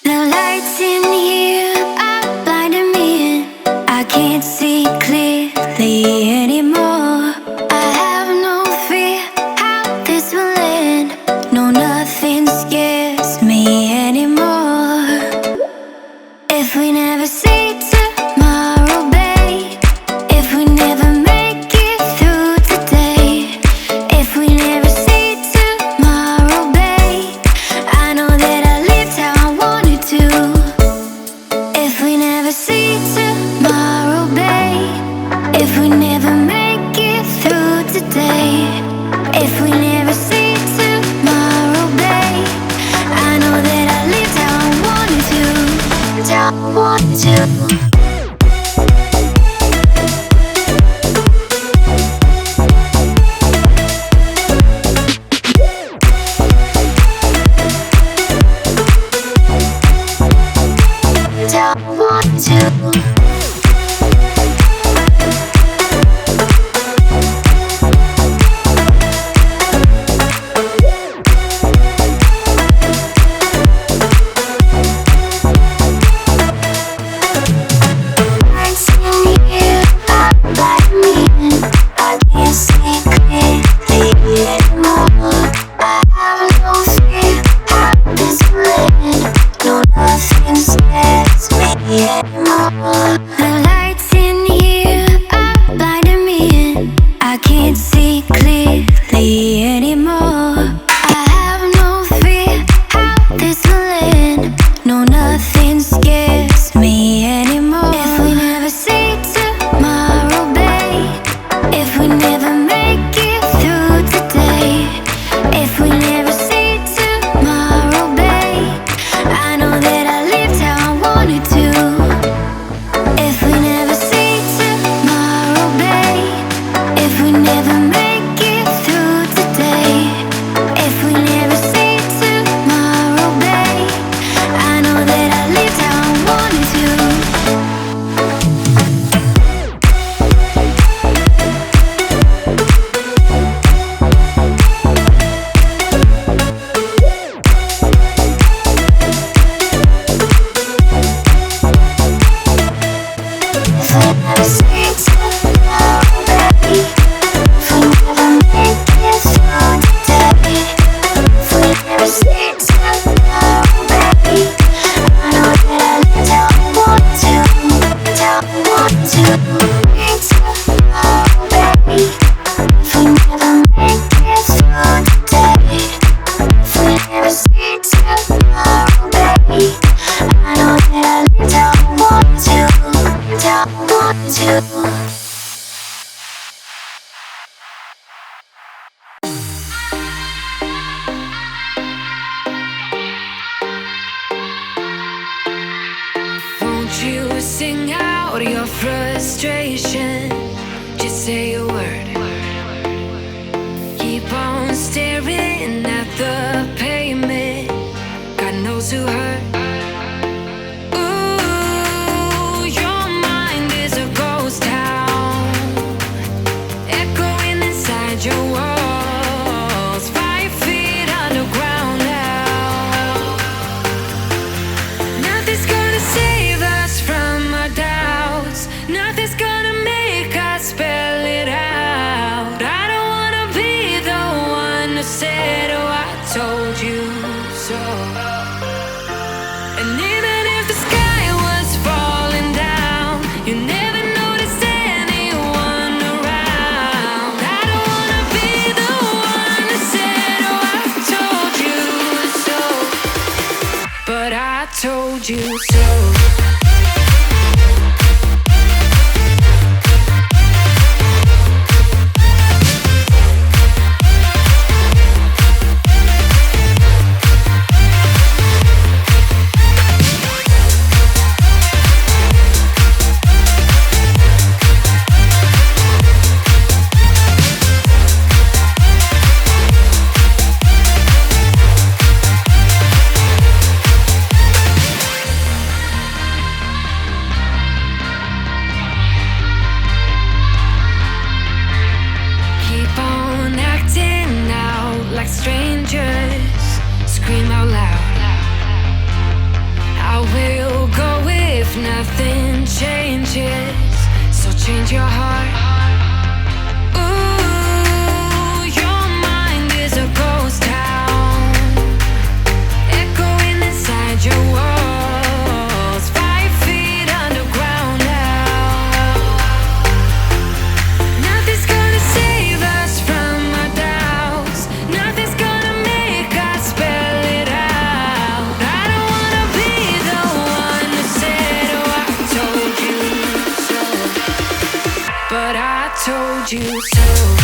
The lights in here are blinding me in. I can't see clearly anymore. I have no fear how this will end. No, nothing scares me anymore. If we never see tomorrow, babe, if we never make it through today, if we never see tomorrow, babe, I know that I lived how I wanted to. If we never see tomorrow, babe, if we never make it through today, if we never see tomorrow, babe, I know that I lived how I wanted to. How I wanted to. The lights in here are blinding me in. I can't see clearly anymore. I have no fear how this will end. No, nothing scares me anymore. If we never see tomorrow, babe, if we never make it through today, if we never see tomorrow, babe, I know that I lived how I wanted to. If we never see tomorrow, babe, if we never make it through today, if we never see tomorrow, babe, I know that I lived how I wanted to. If we never see tomorrow, baby, if we never make it through today, if we never see tomorrow, baby, I know that I lived how I want to, how I want to. Need tomorrow, baby, if we never make it through today, if we never see tomorrow, baby, I know that I lived how I want to, how I want to. Won't you sing out your frustration? Just say a word. Keep on staring at the pavement. God knows who hurt. Ooh, your mind is a ghost town, echoing inside your walls. 5 feet underground now. Nothing's gonna save us from our doubts. Nothing's gonna make us spell it out. I don't wanna be the one to say, oh, I told you so. And even if the sky was falling down, you never noticed anyone around. I don't wanna be the one to say, oh, I told you so. But I told you so. nothing changes, so change your heart. Ooh, your mind is a ghost town, echoing inside your walls, 5 feet underground now. Nothing's gonna save us from our doubts, nothing's gonna make us spell it out. I don't wanna be the one who said, oh, I told you so, but I told you so.